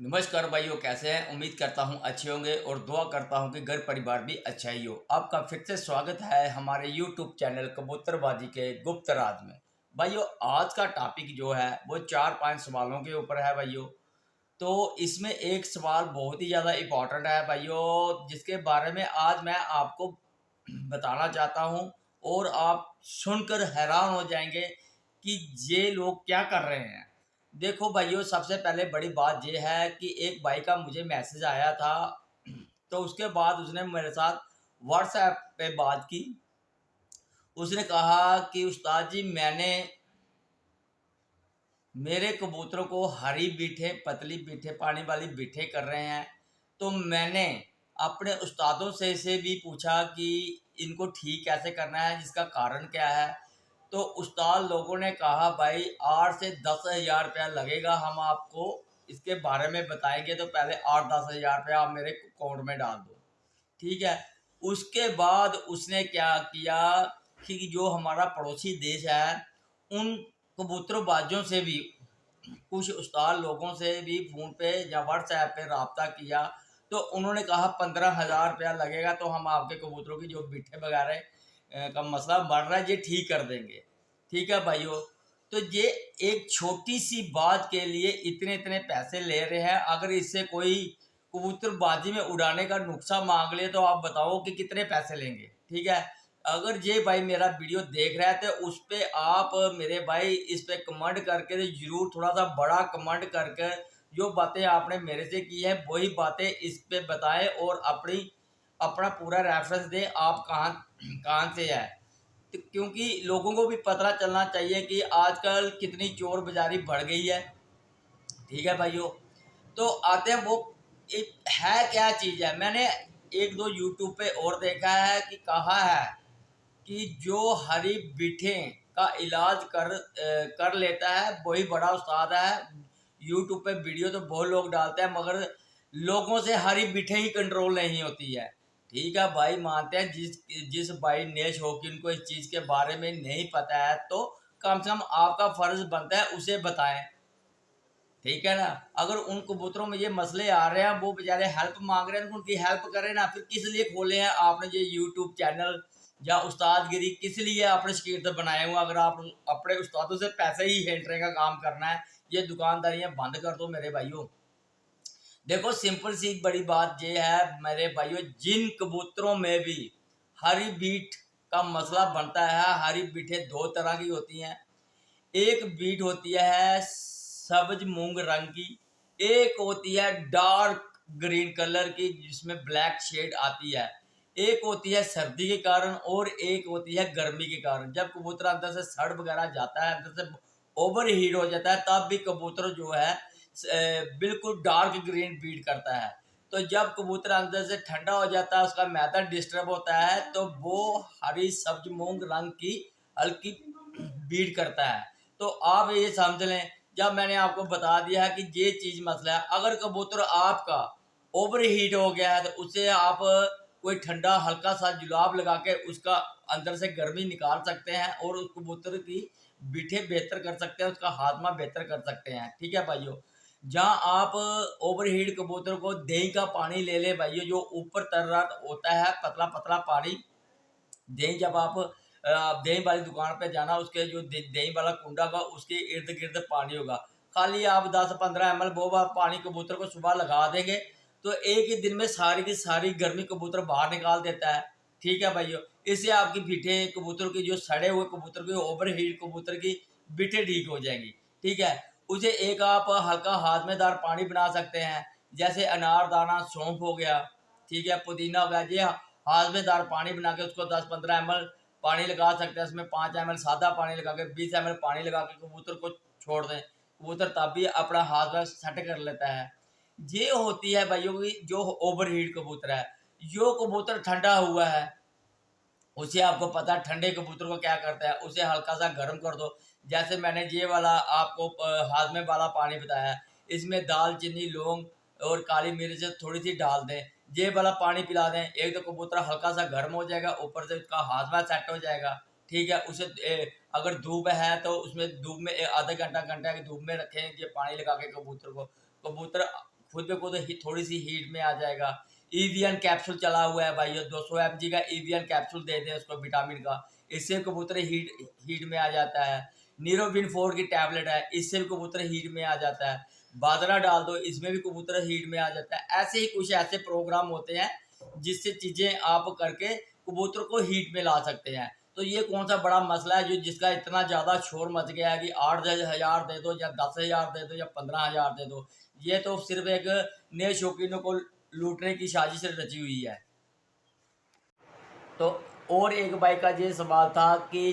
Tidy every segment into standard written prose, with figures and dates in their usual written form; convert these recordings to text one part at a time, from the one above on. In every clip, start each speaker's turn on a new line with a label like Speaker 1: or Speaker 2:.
Speaker 1: नमस्कार भाइयों, कैसे हैं। उम्मीद करता हूं अच्छे होंगे और दुआ करता हूं कि घर परिवार भी अच्छा ही हो। आपका फिर से स्वागत है हमारे YouTube चैनल कबूतरबाजी के गुप्त राज में। भाइयों, आज का टॉपिक जो है वो 4-5 सवालों के ऊपर है भाइयों। तो इसमें एक सवाल बहुत ही ज़्यादा इम्पोर्टेंट है भाइयों, जिसके बारे में आज मैं आपको बताना चाहता हूं और आप सुनकर हैरान हो जाएंगे कि ये लोग क्या कर रहे हैं। देखो भाइयों, सबसे पहले बड़ी बात ये है कि एक भाई का मुझे मैसेज आया था, तो उसके बाद उसने मेरे साथ व्हाट्सएप पे बात की। उसने कहा कि उस्ताद जी, मैंने मेरे कबूतरों को हरी बीठे, पतली बीठे, पानी वाली बीठे कर रहे हैं। तो मैंने अपने उस्तादों से भी पूछा कि इनको ठीक कैसे करना है, जिसका कारण क्या है। तो उस्ताद लोगों ने कहा भाई 8 से 10 हज़ार रुपया लगेगा, हम आपको इसके बारे में बताएंगे, तो पहले 8-10 हज़ार रुपया आप मेरे अकाउंट में डाल दो, ठीक है। उसके बाद उसने क्या किया कि जो हमारा पड़ोसी देश है, उन कबूतरबाजों से भी, कुछ उस्ताद लोगों से भी फ़ोन पे या व्हाट्सएप पे रब्ता किया। तो उन्होंने कहा 15 हज़ार रुपया लगेगा, तो हम आपके कबूतरों की जो बिठे वगैरह का मसला बढ़ रहा है ये ठीक कर देंगे। ठीक है भाइयों, तो ये एक छोटी सी बात के लिए इतने इतने पैसे ले रहे हैं। अगर इससे कोई कबूतरबाजी में उड़ाने का नुस्खा मांग ले तो आप बताओ कि कितने पैसे लेंगे। ठीक है, अगर ये भाई मेरा वीडियो देख रहा है तो उस पर आप मेरे भाई इस पे कमेंट करके ज़रूर, थोड़ा सा बड़ा कमेंट करके जो बातें आपने मेरे से की है वही बातें इस पे बताएं और अपना पूरा रेफरेंस दें आप कहाँ कहाँ से है। तो क्योंकि लोगों को भी पता चलना चाहिए कि आजकल कितनी चोर बाजारी बढ़ गई है। ठीक है भाइयों, तो आते हैं वो एक है क्या चीज़ है। मैंने एक दो यूट्यूब पे और देखा है कि कहा है कि जो हरी बीठे का इलाज कर लेता है वही बड़ा उस्ताद है। यूट्यूब पे वीडियो तो बहुत लोग डालते हैं, मगर लोगों से हरी बीठे ही कंट्रोल नहीं होती है। ठीक है भाई, मानते हैं जिस जिस भाई ने शौकीन को इस चीज़ के बारे में नहीं पता है, तो कम से कम आपका फर्ज बनता है उसे बताएं। ठीक है ना। अगर उन कबूतरों में ये मसले आ रहे हैं, वो बेचारे हेल्प मांग रहे हैं, तो उनकी हेल्प करें ना। फिर किस लिए खोले हैं आपने ये यूट्यूब चैनल या उस्तादगिरी, किस लिए आपने शागिर्द बनाए हुए। अगर आप अपने उस्तादों से पैसे ही हेंटने का काम करना है, ये दुकानदारियां बंद कर दो मेरे भाइयों। देखो, सिंपल सी बड़ी बात ये है मेरे भाइयों, जिन कबूतरों में भी हरी बीट का मसला बनता है, हरी बीटें दो तरह की होती हैं। एक बीट होती है सब्ज मूंग रंग की, एक होती है डार्क ग्रीन कलर की जिसमें ब्लैक शेड आती है। एक होती है सर्दी के कारण और एक होती है गर्मी के कारण। जब कबूतर अंदर से सड़ वगैरह जाता है, अंदर से ओवर हीट हो जाता है, तब भी कबूतर जो है बिल्कुल डार्क ग्रीन बीट करता है। तो जब कबूतर अंदर से ठंडा हो जाता है, उसका मैदा डिस्टर्ब होता है, तो वो हरी सब्ज मूंग रंग की हल्की बीट करता है। तो आप ये समझ लें, जब मैंने आपको बता दिया है कि ये चीज़ मसला है। अगर कबूतर आपका ओवर हीट हो गया है, तो उसे आप कोई ठंडा हल्का सा जुलाब लगा के उसका अंदर से गर्मी निकाल सकते हैं और उस कबूतर की बीठे बेहतर कर सकते हैं, उसका हाथमा बेहतर कर सकते हैं। ठीक है भाइयों, जहाँ आप ओवर हीट कबूतर को दही का पानी ले ले भाइयों, जो ऊपर तर रहा होता है, पतला पतला पानी। दही, जब आप दही वाली दुकान पे जाना, उसके जो दही वाला कुंडा होगा उसके इर्द गिर्द पानी होगा। खाली आप 10-15 ml वो पानी कबूतर को सुबह लगा देंगे, तो एक ही दिन में सारी की सारी गर्मी कबूतर बाहर निकाल देता है। ठीक है भाइयों, इससे आपकी बीठे कबूतर की, जो सड़े हुए कबूतर की, ओवर हीट कबूतर की बीठे ठीक हो जाएंगी। ठीक है, उसे एक आप हल्का हाजमेदार पानी बना सकते हैं, जैसे अनारदाना, सौंफ हो गया, ठीक है, पुदीना हो गया। जी हाँ, हाजमेदार पानी बना के उसको 10-15 ml पानी लगा सकते हैं, उसमें 5 ml सादा पानी लगा के, 20 ml पानी लगा के कबूतर को छोड़ दें। कबूतर तब भी अपना हाथ सेट कर लेता है। ये होती है भाइयों की जो ओवर हीट कबूतर है। जो कबूतर ठंडा हुआ है, उसे आपको पता है ठंडे कबूतर को क्या करता है, उसे हल्का सा गर्म कर दो। जैसे मैंने ये वाला आपको हाजमे वाला पानी बताया, इसमें दालचीनी, लौंग और काली मिर्च थोड़ी सी डाल दें, ये वाला पानी पिला दें। एक तो कबूतर हल्का सा गर्म हो जाएगा, ऊपर से उसका हाजमा सेट हो जाएगा। ठीक है, उसे अगर धूप है तो उसमें धूप में आधा घंटा घंटा की धूप में रखें, ये पानी लगा के कबूतर को। कबूतर खुद ब खुद थोड़ी सी हीट में आ जाएगा। ईवीएन कैप्सूल चला हुआ है भाई, 200 mg का ईवीएन कैप्सूल दे दें उसको विटामिन का, इससे कबूतर हीट में आ जाता है। नीरोबिन 4 की टैबलेट है, इससे भी कबूतर हीट में आ जाता है। बाजरा डाल दो, इसमें भी कबूतर हीट में आ जाता है। ऐसे ही कुछ ऐसे प्रोग्राम होते हैं जिससे चीज़ें आप करके कबूतर को हीट में ला सकते हैं। तो ये कौन सा बड़ा मसला है जो जिसका इतना ज़्यादा शोर मच गया है कि 8,000 दे दो या 10,000 दे दो या 15,000 दे दो। ये तो सिर्फ एक नए शौकीनों को लूटने की साजिश रची हुई है। तो और एक भाई का ये सवाल था कि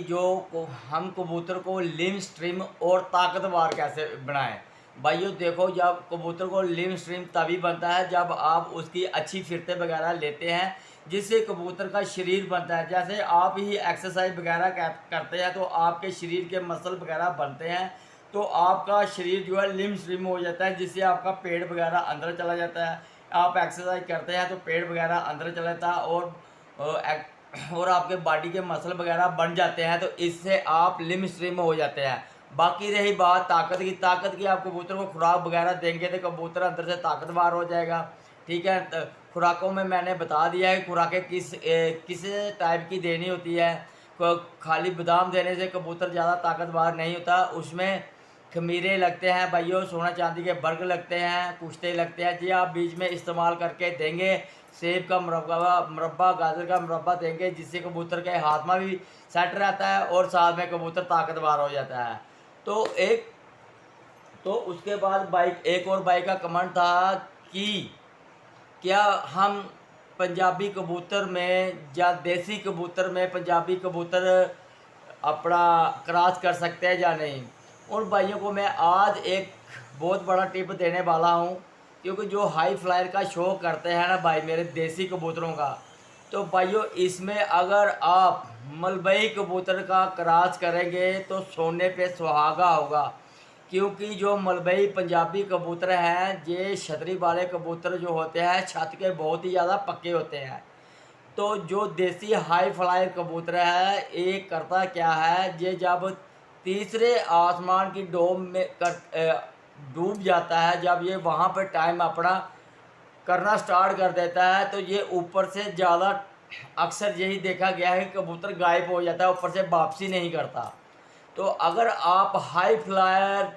Speaker 1: हम कबूतर को लिम स्ट्रीम और ताकतवर कैसे बनाएं। भाइयों देखो, जब कबूतर को लिम स्ट्रीम तभी बनता है जब आप उसकी अच्छी फिरते वगैरह लेते हैं, जिससे कबूतर का शरीर बनता है। जैसे आप ही एक्सरसाइज वगैरह करते हैं तो आपके शरीर के मसल वगैरह बनते हैं, तो आपका शरीर जो है लिम स्ट्रीम हो जाता है, जिससे आपका पेट वगैरह अंदर चला जाता है। आप एक्सरसाइज करते हैं तो पेट वगैरह अंदर चला जाता है और आपके बॉडी के मसल वगैरह बन जाते हैं, तो इससे आप लिम स्ट्रीम हो जाते हैं। बाकी रही बात ताकत की आप कबूतर को खुराक वगैरह देंगे तो कबूतर अंदर से ताकतवर हो जाएगा। ठीक है, तो खुराकों में मैंने बता दिया है खुराकें किस टाइप की देनी होती है। खाली बादाम देने से कबूतर ज़्यादा ताकतवर नहीं होता, उसमें खमीरे लगते हैं भाइयों, सोना चांदी के बर्ग लगते हैं, कुश्ते लगते हैं। जी आप बीच में इस्तेमाल करके देंगे, सेब का मुरब्बा गाजर का मुरब्बा देंगे, जिससे कबूतर के हाथ में भी सेट रहता है और साथ में कबूतर ताकतवर हो जाता है। तो उसके बाद एक और भाई का कमेंट था कि क्या हम पंजाबी कबूतर में या देसी कबूतर में पंजाबी कबूतर अपना क्रॉस कर सकते हैं या नहीं। उन भाइयों को मैं आज एक बहुत बड़ा टिप देने वाला हूं, क्योंकि जो हाई फ्लायर का शो करते हैं ना भाई मेरे देसी कबूतरों का, तो भाइयों इसमें अगर आप मलबई कबूतर का क्रॉस करेंगे तो सोने पे सुहागा होगा। क्योंकि जो मलबई पंजाबी कबूतर हैं, ये छतरी वाले कबूतर जो होते हैं छत के बहुत ही ज़्यादा पक्के होते हैं। तो जो देसी हाई फ्लायर कबूतर है ये करता क्या है, ये जब तीसरे आसमान की डोम में डूब जाता है, जब ये वहाँ पर टाइम अपना करना स्टार्ट कर देता है, तो ये ऊपर से ज़्यादा अक्सर यही देखा गया है कि कबूतर गायब हो जाता है, ऊपर से वापसी नहीं करता। तो अगर आप हाई फ्लायर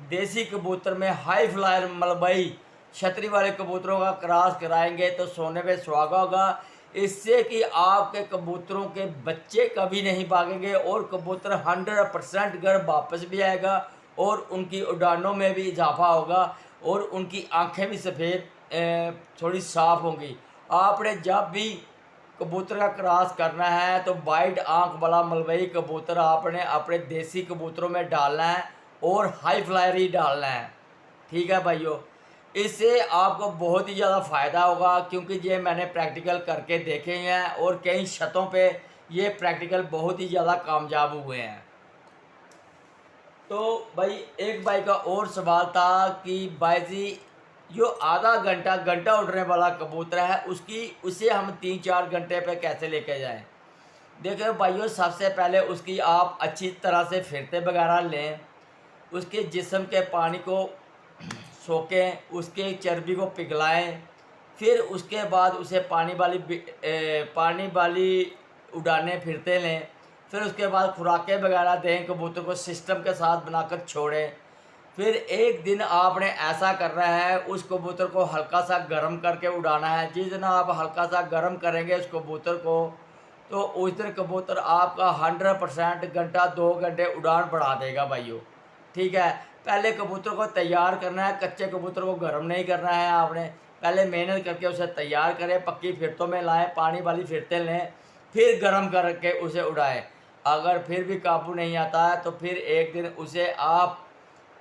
Speaker 1: देसी कबूतर में हाई फ्लायर मलबई छतरी वाले कबूतरों का क्रॉस कराएंगे तो सोने पे सुहागा होगा। इससे कि आपके कबूतरों के बच्चे कभी नहीं भागेंगे और कबूतर 100% घर वापस भी आएगा और उनकी उड़ानों में भी इजाफा होगा और उनकी आंखें भी सफ़ेद थोड़ी साफ़ होंगी। आपने जब भी कबूतर का क्रॉस करना है तो वाइट आंख वाला मलबई कबूतर आपने अपने देसी कबूतरों में डालना है और हाई फ्लायर ही डालना है। ठीक है भाइयों, इससे आपको बहुत ही ज़्यादा फ़ायदा होगा, क्योंकि ये मैंने प्रैक्टिकल करके देखे हैं और कई छतों पे ये प्रैक्टिकल बहुत ही ज़्यादा कामयाब हुए हैं। तो भाई एक भाई का और सवाल था कि भाई जी जो आधा घंटा उड़ने वाला कबूतर है उसे हम 3-4 घंटे पे कैसे लेके जाएं। देखिए भाइयों, सबसे पहले उसकी आप अच्छी तरह से फिरते वगैरह लें, उसके जिस्म के पानी को सोखें, उसके चर्बी को पिघलाएं, फिर उसके बाद उसे पानी वाली उड़ानें फिरते लें, फिर उसके बाद खुराकें वगैरह दें, कबूतर को सिस्टम के साथ बनाकर छोड़ें। फिर एक दिन आपने ऐसा करना है, उस कबूतर को हल्का सा गर्म करके उड़ाना है। जिस दिन आप हल्का सा गर्म करेंगे उस कबूतर को, तो उस दिन कबूतर आपका 100% घंटा 2 घंटे उड़ान बढ़ा देगा भाइयों। ठीक है, पहले कबूतर को तैयार करना है, कच्चे कबूतर को गर्म नहीं करना है। आपने पहले मेहनत करके उसे तैयार करें, पक्की फिरतों में लाएं, पानी वाली फिरतें लें, फिर गर्म करके उसे उड़ाएं। अगर फिर भी काबू नहीं आता है तो फिर एक दिन उसे आप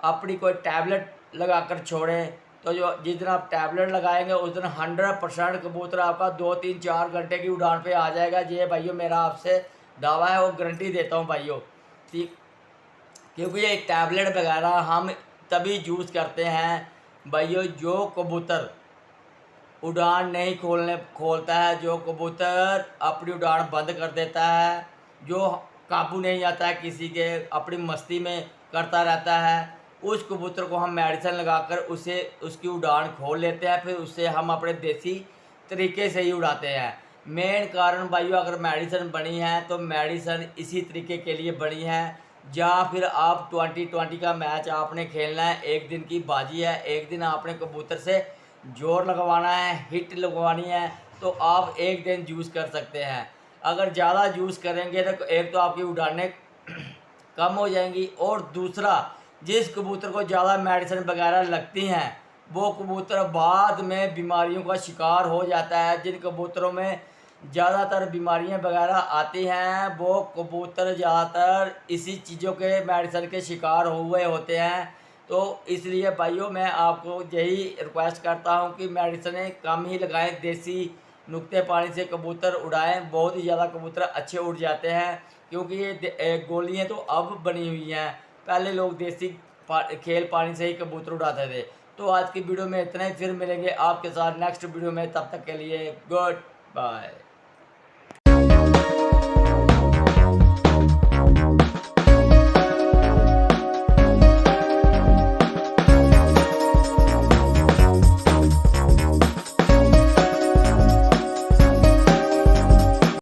Speaker 1: अपनी कोई टैबलेट लगाकर छोड़ें। तो जिस दिन आप टैबलेट लगाएंगे उस दिन 100% कबूतर आपका 2-3-4 घंटे की उड़ान पे आ जाएगा। ये भाइयों मेरा आपसे दावा है, वो गारंटी देता हूँ भाइयों। ठीक, क्योंकि ये टैबलेट वगैरह हम तभी यूज़ करते हैं भाइयों जो कबूतर उड़ान नहीं खोलता है, जो कबूतर अपनी उड़ान बंद कर देता है, जो काबू नहीं आता है किसी के, अपनी मस्ती में करता रहता है, उस कबूतर को हम मेडिसिन लगाकर उसे उसकी उड़ान खोल लेते हैं, फिर उससे हम अपने देसी तरीके से ही उड़ाते हैं। मेन कारण भाइयों, अगर मेडिसिन बनी है तो मेडिसिन इसी तरीके के लिए बनी है। या फिर आप 20-20 का मैच आपने खेलना है, एक दिन की बाजी है, एक दिन आपने कबूतर से जोर लगवाना है, हिट लगवानी है, तो आप एक दिन यूज़ कर सकते हैं। अगर ज़्यादा यूज़ करेंगे तो एक तो आपकी उड़ानें कम हो जाएंगी, और दूसरा जिस कबूतर को ज़्यादा मेडिसिन वगैरह लगती हैं वो कबूतर बाद में बीमारियों का शिकार हो जाता है। जिन कबूतरों में ज़्यादातर बीमारियां वगैरह आती हैं वो कबूतर ज़्यादातर इसी चीज़ों के मेडिसिन के शिकार हुए होते हैं। तो इसलिए भाइयों मैं आपको यही रिक्वेस्ट करता हूं कि मेडिसिन कम ही लगाएं, देसी नुक्ते पानी से कबूतर उड़ाएं, बहुत ही ज़्यादा कबूतर अच्छे उड़ जाते हैं। क्योंकि ये गोलियां तो अब बनी हुई हैं, पहले लोग देसी खेल पानी से ही कबूतर उड़ाते थे। तो आज की वीडियो में इतना ही, फिर मिलेंगे आपके साथ नेक्स्ट वीडियो में, तब तक के लिए गुड बाय।